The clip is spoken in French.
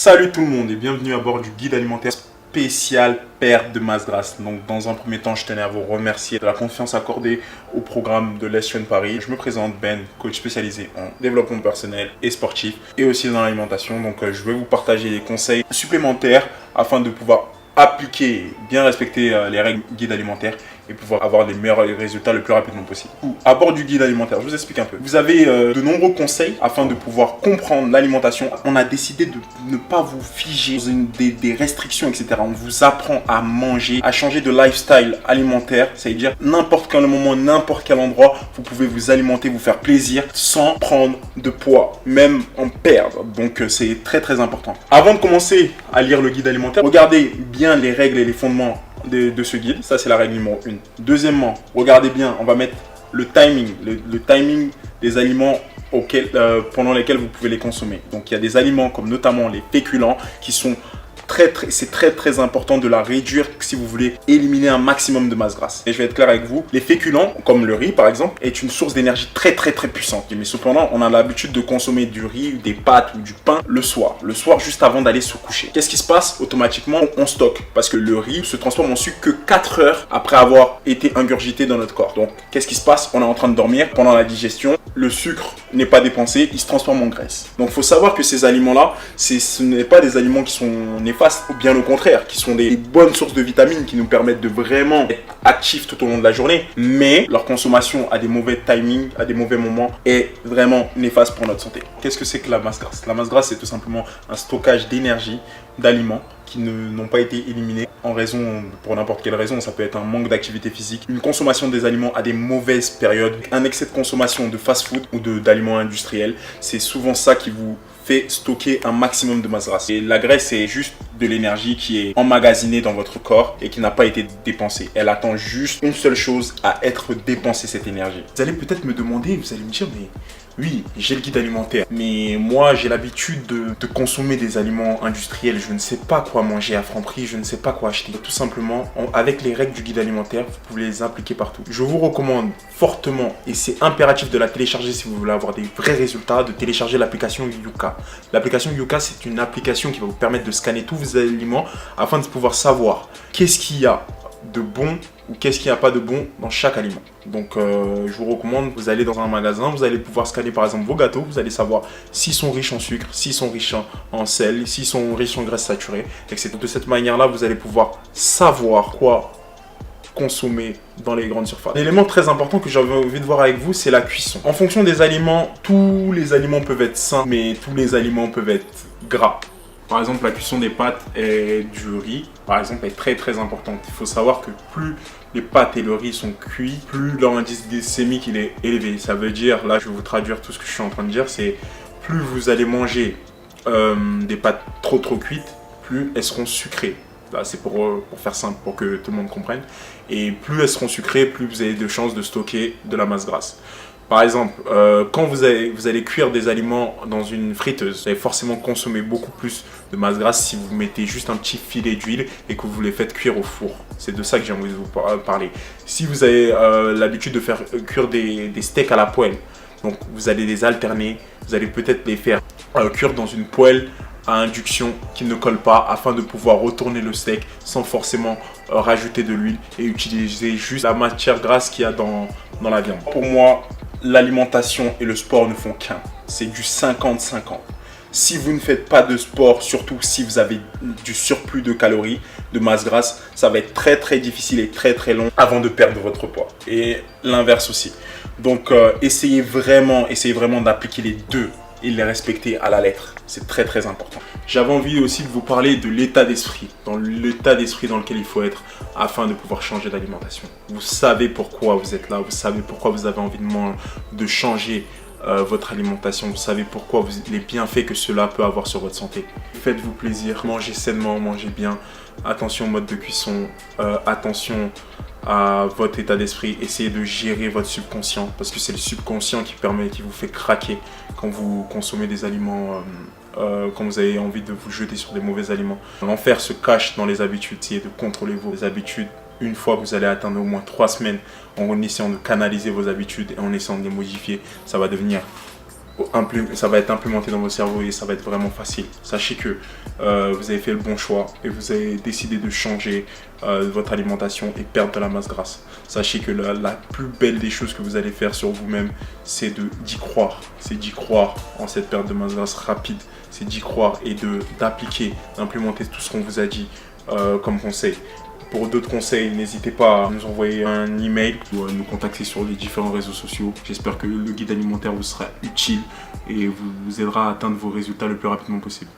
Salut tout le monde et bienvenue à bord du guide alimentaire spécial perte de masse grasse. Donc dans un premier temps, je tenais à vous remercier de la confiance accordée au programme de l'ESUN Paris. Je me présente Ben, coach spécialisé en développement personnel et sportif et aussi dans l'alimentation. Donc je vais vous partager des conseils supplémentaires afin de pouvoir appliquer, bien respecter les règles du guide alimentaire et pouvoir avoir les meilleurs résultats le plus rapidement possible. À bord du guide alimentaire, je vous explique un peu. Vous avez de nombreux conseils afin de pouvoir comprendre l'alimentation. On a décidé de ne pas vous figer dans des restrictions, etc. On vous apprend à manger, à changer de lifestyle alimentaire. C'est-à-dire n'importe quel moment, n'importe quel endroit, vous pouvez vous alimenter, vous faire plaisir sans prendre de poids, même en perdre. Donc c'est très très important. Avant de commencer à lire le guide alimentaire, regardez bien les règles et les fondements de ce guide. Ça, c'est la règle numéro 1. Deuxièmement, regardez bien, on va mettre le timing, le timing des aliments pendant lesquels vous pouvez les consommer. Donc, il y a des aliments comme notamment les féculents qui sont c'est très important de la réduire si vous voulez éliminer un maximum de masse grasse. Et je vais être clair avec vous, les féculents, comme le riz par exemple, est une source d'énergie très puissante. Mais cependant, on a l'habitude de consommer du riz, des pâtes ou du pain le soir juste avant d'aller se coucher. Qu'est-ce qui se passe? Automatiquement, on stocke parce que le riz se transforme en sucre que 4 heures après avoir été ingurgité dans notre corps. Donc, qu'est-ce qui se passe? On est en train de dormir pendant la digestion. Le sucre n'est pas dépensé, il se transforme en graisse. Donc, il faut savoir que ces aliments-là, ce n'est pas des aliments qui sont néfastes, ou bien au contraire, qui sont des bonnes sources de vitamines qui nous permettent de vraiment être actifs tout au long de la journée, mais leur consommation à des mauvais timings, à des mauvais moments, est vraiment néfaste pour notre santé. Qu'est-ce que c'est que la masse grasse? La masse grasse, c'est tout simplement un stockage d'énergie, d'aliments qui n'ont pas été éliminés pour n'importe quelle raison. Ça peut être un manque d'activité physique, une consommation des aliments à des mauvaises périodes, un excès de consommation de fast-food ou d'aliments industriels. C'est souvent ça qui vous fait stocker un maximum de masse grasse. Et la graisse, c'est juste de l'énergie qui est emmagasinée dans votre corps et qui n'a pas été dépensée. Elle attend juste une seule chose, à être dépensée, cette énergie. Vous allez peut-être me demander, vous allez me dire, mais oui, j'ai le guide alimentaire, mais moi j'ai l'habitude de consommer des aliments industriels. Je ne sais pas quoi manger à franc prix, je ne sais pas quoi acheter. Tout simplement, avec les règles du guide alimentaire, vous pouvez les appliquer partout. Je vous recommande fortement, et c'est impératif de la télécharger si vous voulez avoir des vrais résultats, de télécharger l'application Yuka. L'application Yuka, c'est une application qui va vous permettre de scanner tous vos aliments afin de pouvoir savoir qu'est-ce qu'il y a de bon ou qu'est-ce qu'il n'y a pas de bon dans chaque aliment. Donc je vous recommande, vous allez dans un magasin, vous allez pouvoir scanner par exemple vos gâteaux, vous allez savoir s'ils sont riches en sucre, s'ils sont riches en sel, s'ils sont riches en graisses saturées, etc. De cette manière-là, vous allez pouvoir savoir quoi consommer dans les grandes surfaces. L'élément très important que j'avais envie de voir avec vous, c'est la cuisson. En fonction des aliments, tous les aliments peuvent être sains, mais tous les aliments peuvent être gras. Par exemple, la cuisson des pâtes et du riz, par exemple, est très importante. Il faut savoir que plus les pâtes et le riz sont cuits, plus leur indice glycémique il est élevé. Ça veut dire, là je vais vous traduire tout ce que je suis en train de dire, c'est plus vous allez manger des pâtes trop cuites, plus elles seront sucrées. Là c'est pour faire simple, pour que tout le monde comprenne. Et plus elles seront sucrées, plus vous avez de chances de stocker de la masse grasse. Par exemple, quand vous allez cuire des aliments dans une friteuse, vous allez forcément consommer beaucoup plus de masse grasse si vous mettez juste un petit filet d'huile et que vous les faites cuire au four. C'est de ça que j'ai envie de vous parler. Si vous avez l'habitude de faire cuire des steaks à la poêle, donc vous allez les alterner, vous allez peut-être les faire cuire dans une poêle à induction qui ne colle pas afin de pouvoir retourner le steak sans forcément rajouter de l'huile et utiliser juste la matière grasse qu'il y a dans la viande. Pour moi, l'alimentation et le sport ne font qu'un. C'est du 50-50. Si vous ne faites pas de sport, surtout si vous avez du surplus de calories, de masse grasse, ça va être très difficile et très long avant de perdre votre poids. Et l'inverse aussi. Donc essayez vraiment d'appliquer les deux et les respecter à la lettre. C'est très important. J'avais envie aussi de vous parler de l'état d'esprit, dans l'état d'esprit dans lequel il faut être afin de pouvoir changer d'alimentation. Vous savez pourquoi vous êtes là, vous savez pourquoi vous avez envie de changer votre alimentation, vous savez pourquoi les bienfaits que cela peut avoir sur votre santé. Faites-vous plaisir, mangez sainement, mangez bien, attention au mode de cuisson, attention à votre état d'esprit, essayez de gérer votre subconscient parce que c'est le subconscient qui vous fait craquer quand vous consommez des aliments, quand vous avez envie de vous jeter sur des mauvais aliments. L'enfer se cache dans les habitudes, essayez de contrôler vos habitudes. Une fois que vous allez atteindre au moins 3 semaines en essayant de canaliser vos habitudes et en essayant de les modifier, ça va être implémenté dans votre cerveau et ça va être vraiment facile. Sachez que vous avez fait le bon choix et vous avez décidé de changer votre alimentation et perdre de la masse grasse. Sachez que la plus belle des choses que vous allez faire sur vous-même, c'est d'y croire. C'est d'y croire en cette perte de masse grasse rapide. C'est d'y croire et d'appliquer, d'implémenter tout ce qu'on vous a dit comme conseil. Pour d'autres conseils, n'hésitez pas à nous envoyer un email ou à nous contacter sur les différents réseaux sociaux. J'espère que le guide alimentaire vous sera utile et vous aidera à atteindre vos résultats le plus rapidement possible.